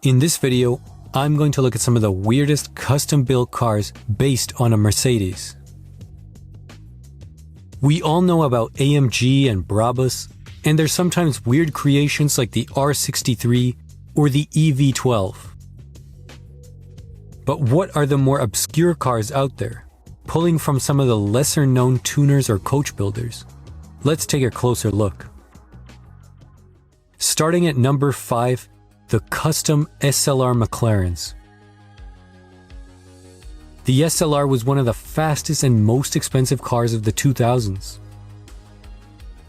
In this video, I'm going to look at some of the weirdest custom-built cars based on a Mercedes. We all know about AMG and Brabus, and there's sometimes weird creations like the R63 or the EV12. But what are the more obscure cars out there, pulling from some of the lesser-known tuners or coach builders? Let's take a closer look. Starting at number 5, the custom SLR McLarens. The SLR was one of the fastest and most expensive cars of the 2000s.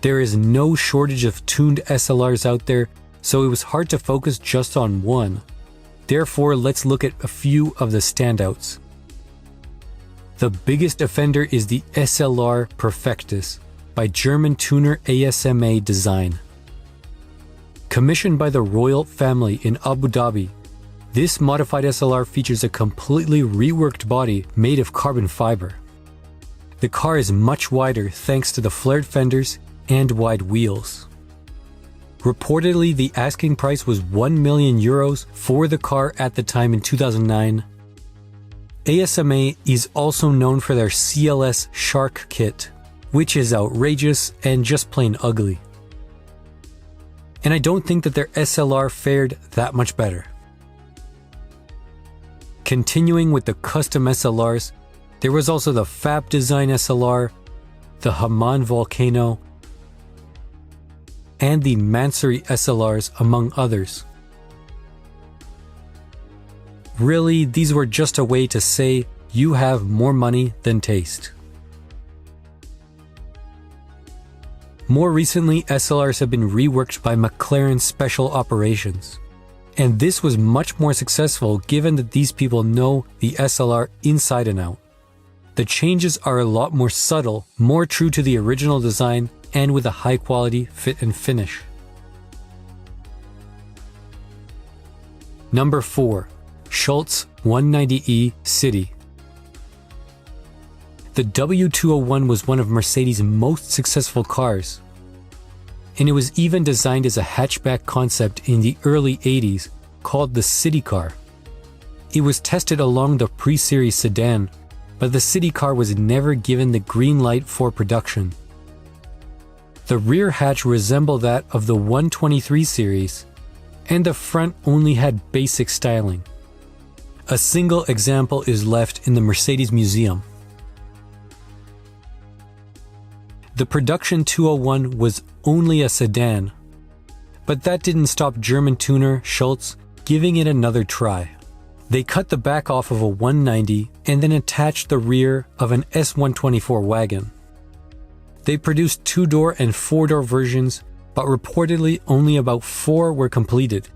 There is no shortage of tuned SLRs out there, so it was hard to focus just on one. Therefore, let's look at a few of the standouts. The biggest offender is the SLR Perfectus by German tuner AMG design. Commissioned by the royal family in Abu Dhabi, this modified SLR features a completely reworked body made of carbon fiber. The car is much wider thanks to the flared fenders and wide wheels. Reportedly, the asking price was €1 million for the car at the time in 2009. AMG is also known for their CLS Shark kit, which is outrageous and just plain ugly. And I don't think that their SLR fared that much better. Continuing with the custom SLRs, there was also the Fab Design SLR, the Haman Volcano, and the Mansory SLRs, among others. Really, these were just a way to say you have more money than taste. More recently, SLRs have been reworked by McLaren Special Operations. And this was much more successful given that these people know the SLR inside and out. The changes are a lot more subtle, more true to the original design, and with a high quality fit and finish. Number 4. Schultz 190e City. The W201 was one of Mercedes' most successful cars, and it was even designed as a hatchback concept in the early 80s called the City Car. It was tested along the pre-series sedan, but the City Car was never given the green light for production. The rear hatch resembled that of the 123 series, and the front only had basic styling. A single example is left in the Mercedes Museum. The production 201 was only a sedan, but that didn't stop German tuner Schultz giving it another try. They cut the back off of a 190 and then attached the rear of an S124 wagon. They produced 2-door and 4-door versions, but reportedly only about 4 were completed.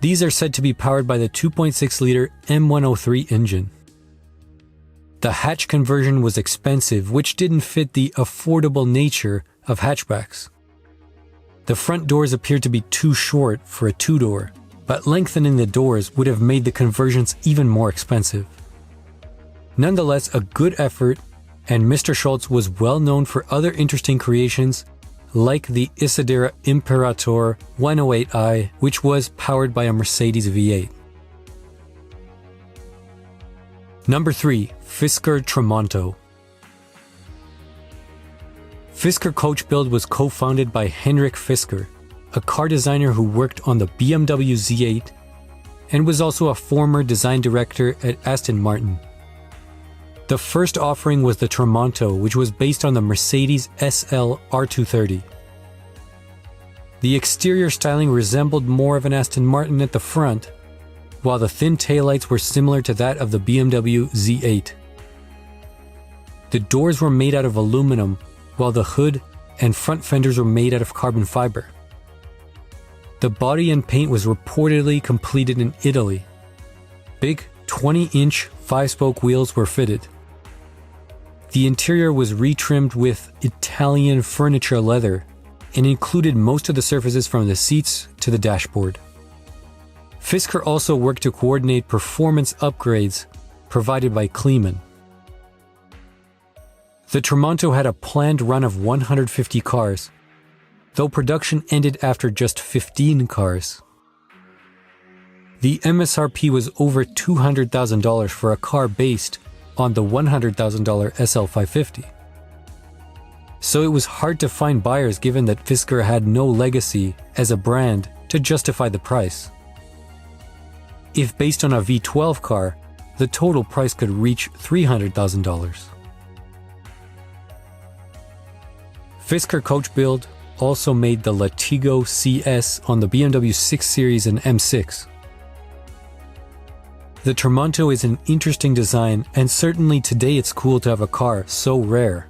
These are said to be powered by the 2.6-liter M103 engine. The hatch conversion was expensive, which didn't fit the affordable nature of hatchbacks. The front doors appeared to be too short for a 2-door, but lengthening the doors would have made the conversions even more expensive. Nonetheless, a good effort, and Mr. Schultz was well known for other interesting creations like the Isidera Imperator 108i, which was powered by a Mercedes V8. Number 3. Fisker Tramonto. Fisker Coach Build was co-founded by Henrik Fisker, a car designer who worked on the BMW Z8 and was also a former design director at Aston Martin. The first offering was the Tramonto, which was based on the Mercedes SL R230. The exterior styling resembled more of an Aston Martin at the front, while the thin taillights were similar to that of the BMW Z8. The doors were made out of aluminum, while the hood and front fenders were made out of carbon fiber. The body and paint was reportedly completed in Italy. Big 20-inch 5-spoke wheels were fitted. The interior was retrimmed with Italian furniture leather and included most of the surfaces from the seats to the dashboard. Fisker also worked to coordinate performance upgrades provided by Kleemann. The Tramonto had a planned run of 150 cars, though production ended after just 15 cars. The MSRP was over $200,000 for a car based on the $100,000 SL550. So it was hard to find buyers given that Fisker had no legacy as a brand to justify the price. If based on a V12 car, the total price could reach $300,000. Fisker Coach Build also made the Latigo CS on the BMW 6 Series and M6. The Tramonto is an interesting design, and certainly today it's cool to have a car so rare.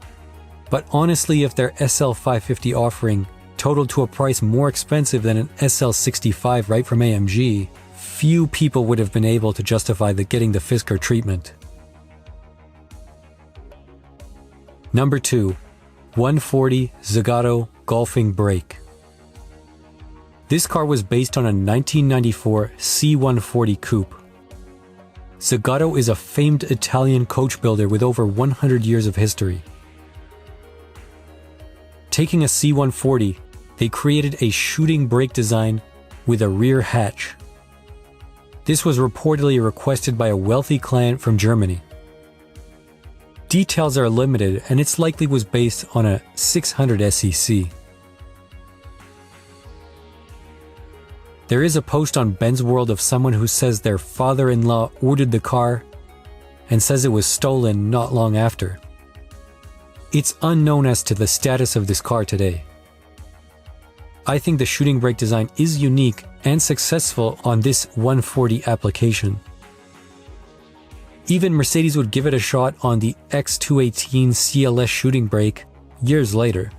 But honestly, if their SL550 offering totaled to a price more expensive than an SL65 right from AMG, few people would have been able to justify getting the Fisker treatment. Number 2. 140 Zagato Golfing Brake. This car was based on a 1994 C140 coupe. Zagato is a famed Italian coach builder with over 100 years of history. Taking a C140, they created a shooting brake design with a rear hatch. This was reportedly requested by a wealthy client from Germany. Details are limited, and it's likely was based on a 600 SEC. There is a post on Ben's World of someone who says their father-in-law ordered the car and says it was stolen not long after. It's unknown as to the status of this car today. I think the shooting brake design is unique and successful on this 140 application. Even Mercedes would give it a shot on the X218 CLS shooting brake years later.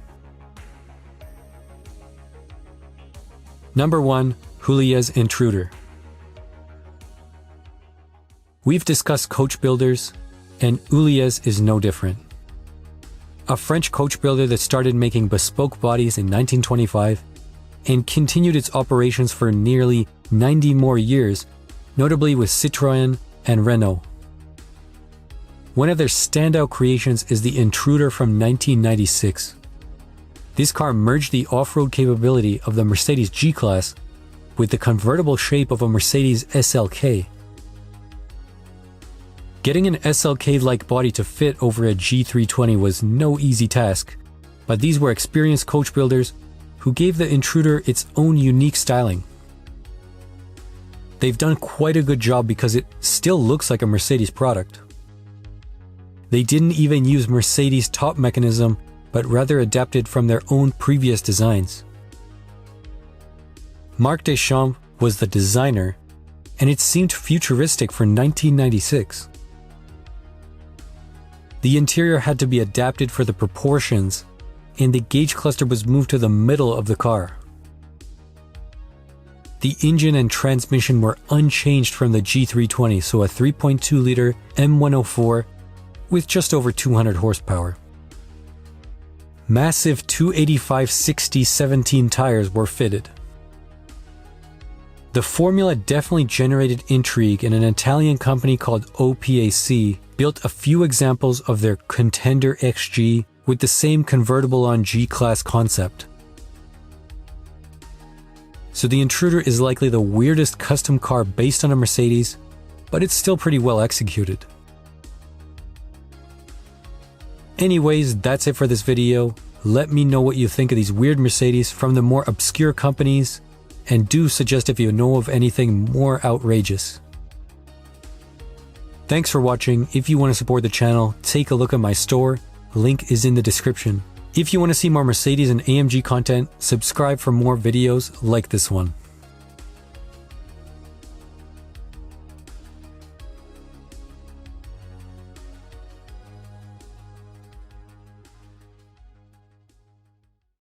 Number 1. Heuliez Intruder. We've discussed coach builders, and Heuliez is no different. A French coach builder that started making bespoke bodies in 1925 and continued its operations for nearly 90 more years, notably with Citroën and Renault. One of their standout creations is the Intruder from 1996. This car merged the off-road capability of the Mercedes G-Class with the convertible shape of a Mercedes SLK. Getting an SLK-like body to fit over a G320 was no easy task, but these were experienced coach builders who gave the Intruder its own unique styling. They've done quite a good job because it still looks like a Mercedes product. They didn't even use Mercedes' top mechanism, but rather adapted from their own previous designs. Marc Deschamps was the designer, and it seemed futuristic for 1996. The interior had to be adapted for the proportions, and the gauge cluster was moved to the middle of the car. The engine and transmission were unchanged from the G320, so a 3.2-liter M104 with just over 200 horsepower. Massive 285/60/17 tires were fitted. The formula definitely generated intrigue, and an Italian company called OPAC built a few examples of their Contender XG with the same convertible on G-Class concept. So the Intruder is likely the weirdest custom car based on a Mercedes, but it's still pretty well executed. Anyways, that's it for this video. Let me know what you think of these weird Mercedes from the more obscure companies, and do suggest if you know of anything more outrageous. Thanks for watching. If you want to support the channel, take a look at my store. Link is in the description. If you want to see more Mercedes and AMG content, subscribe for more videos like this one.